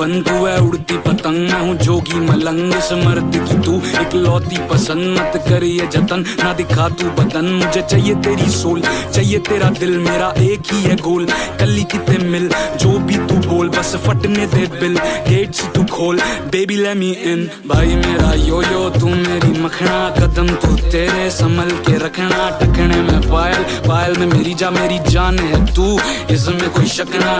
बन, तू है उड़ती पतंग, मैं हूँ जोगी मलंग। इस मर्द की तू इकलौती पसंद, मत कर ये जतन, ना दिखा तू बदन। मुझे चाहिए तेरी सोल, चाहिए तेरा दिल, मेरा एक ही है गोल। कली किते मिल, जो भी तू बोल, बस फटने दे बिल। गेट्स तू खोल, बेबी लेट मी इन। भाई मेरा यो यो, तू मेरी मखना, कदम तू तेरे संभल के रखना। टखने में पायल, पायल में मेरी जान है तू, इसमें कोई शक ना।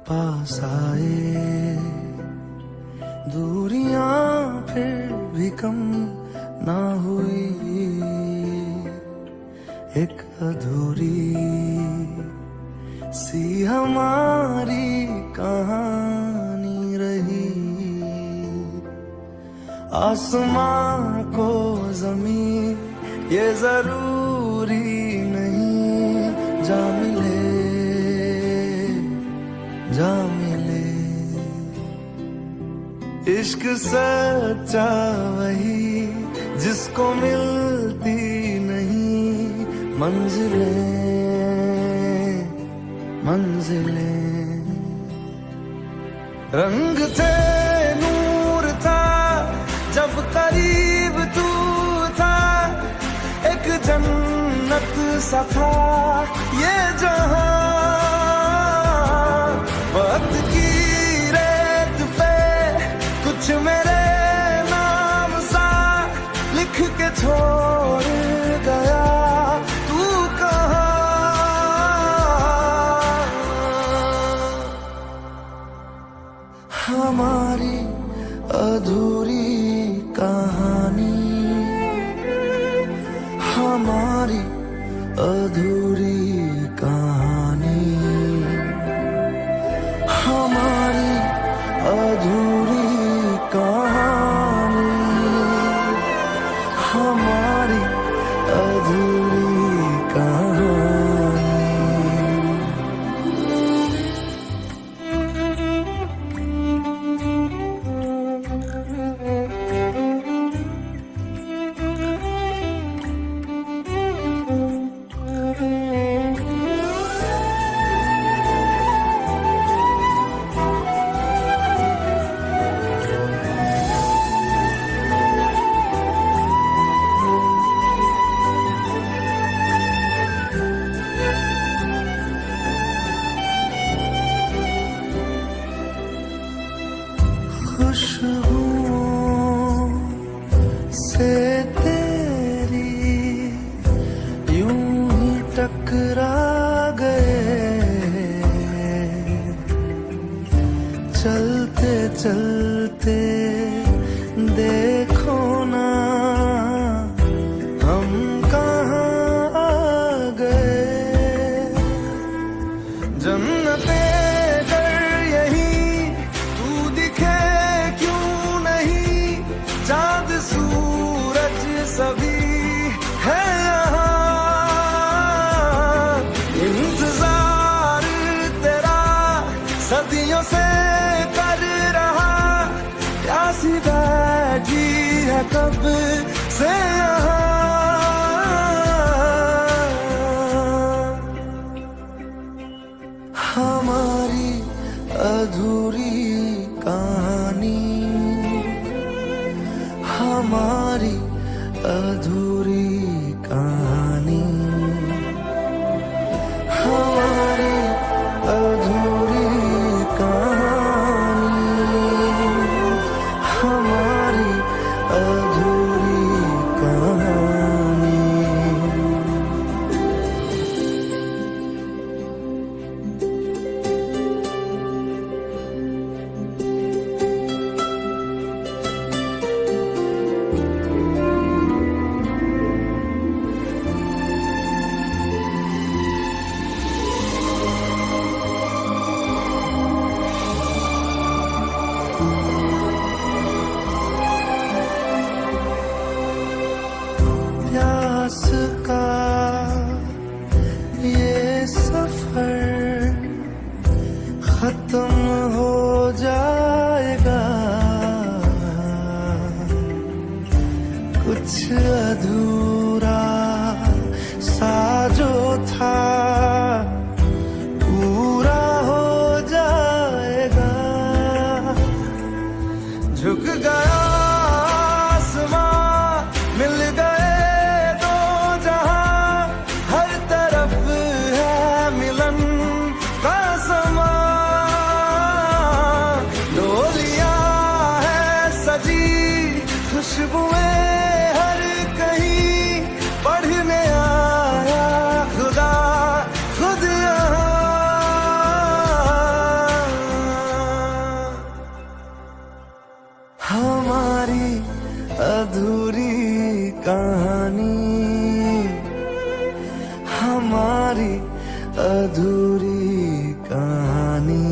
पास आए दूरियां फिर भी कम ना हुई, एक अधूरी सी हमारी कहानी रही। आसमां को ज़मीं ये जरूरी नहीं, जा मिले जा मिले। इश्क सच्चा वही जिसको मिलती नहीं मंजिलें मंजिलें। रंग थे नूर था जब करीब तू था, एक जन्नत सा था ये जहां। वक्त की रेत पे कुछ मेरे नाम सा लिख के छोड़ गया, तू कहाँ। हमारी अधूरी कहानी, हमारी अधूरी कहानी, हमारी अधूरी कहानी, हमारी अधूरी कहानी। खुशबुओं से तेरी यूं ही टकरा गए, चलते चलते देखो ना हम कहाँ आ गए। जन्नते चाँद सूरज सभी है यहाँ, इंतजार तेरा सदियों से कर रहा, प्यासी बैठी है कब से यहाँ। हमारी अधूरी कहानी, हमारी अधूरी कहानी, हमारी अधूरी कहानी, हमारी अधूरी कहानी। कहानी, हमारी अधूरी कहानी,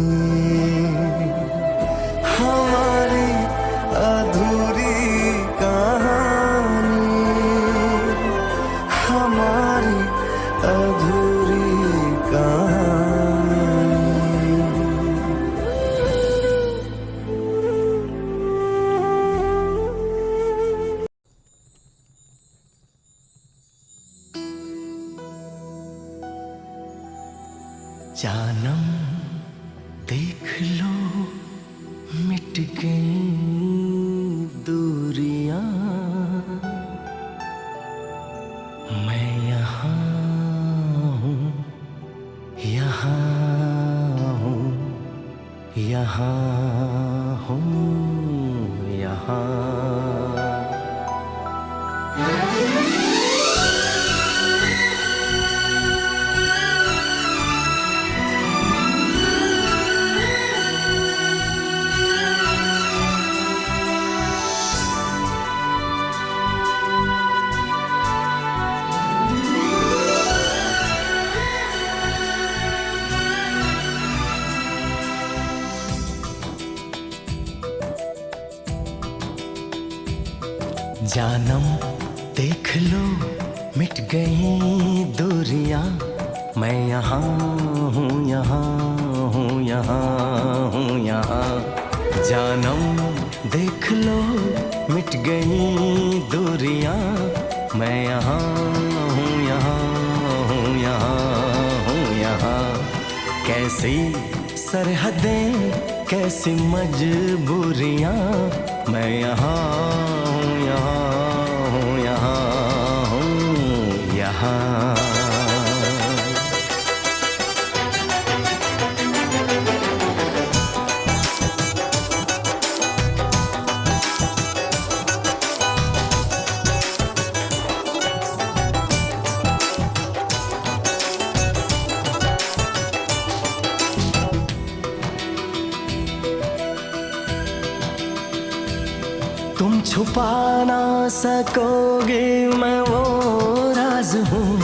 हमारी अधूरी कहानी, हमारी अधूरी कहानी। जानम देख लो मिट गई दूरियां, मैं यहाँ हूँ, यहाँ हूँ, यहाँ हूँ, यहाँ। जानम देख लो मिट गई दूरियां, मैं यहाँ हूँ, यहाँ हूँ, यहाँ हूँ, यहाँ। जानम देख लो मिट गई दूरियां, मैं यहाँ हूँ, यहाँ हूँ, यहाँ हूँ, यहाँ। कैसी सरहदें कैसी मजबूरियां, मैं यहाँ हूँ, यहाँ हूँ, यहाँ हूँ, यहाँ। तुम छुपा ना सकोगे मैं वो राज हूँ,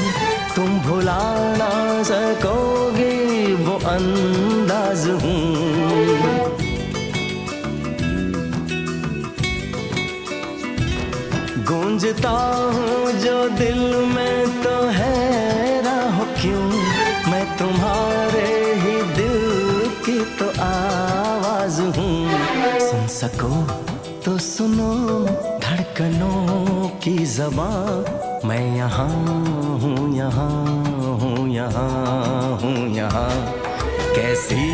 तुम भुला ना सकोगे वो अंदाज हूँ। गूंजता हूँ जो दिल में तो हैरान हो क्यों, मैं तुम्हारे ही दिल की तो आवाज हूँ। सुन सको तो सुनो धड़कनों की ज़बां, मैं यहाँ हूँ, यहाँ हूँ, यहाँ हूँ, यहाँ। कैसी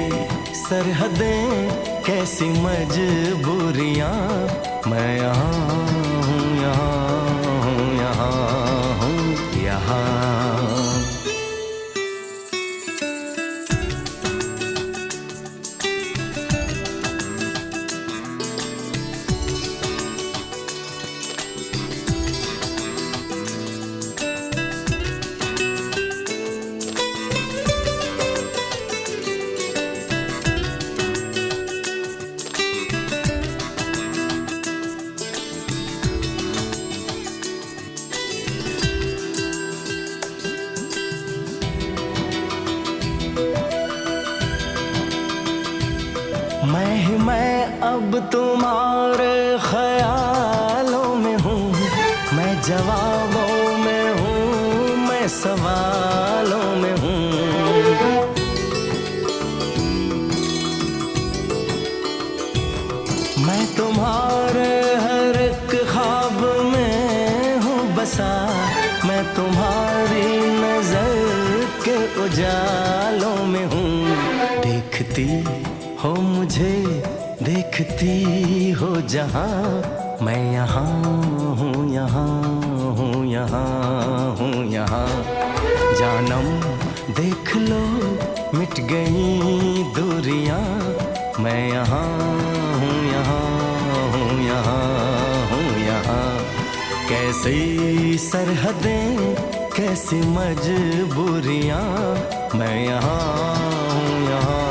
सरहदें कैसी मजबूरियाँ, मैं यहाँ हूँ, यहाँ हूँ, यहाँ हूँ, यहाँ। मैं अब तुम्हारे ख्यालों में हूँ, मैं जवाबों में हूँ, मैं सवालों में हूँ। मैं तुम्हारे हर एक ख्वाब में हूँ बसा, मैं तुम्हारी नजर के उजालों में हूँ। देखती हो मुझे देखती हो जहाँ, मैं यहाँ हूँ, यहाँ हूँ, यहाँ हूँ, यहाँ। जानम देख लो मिट गई दूरियां, मैं यहाँ हूँ, यहाँ हूँ, यहाँ हूँ, यहाँ। कैसी सरहदें कैसी मजबूरियां, मैं यहाँ हूँ, यहाँ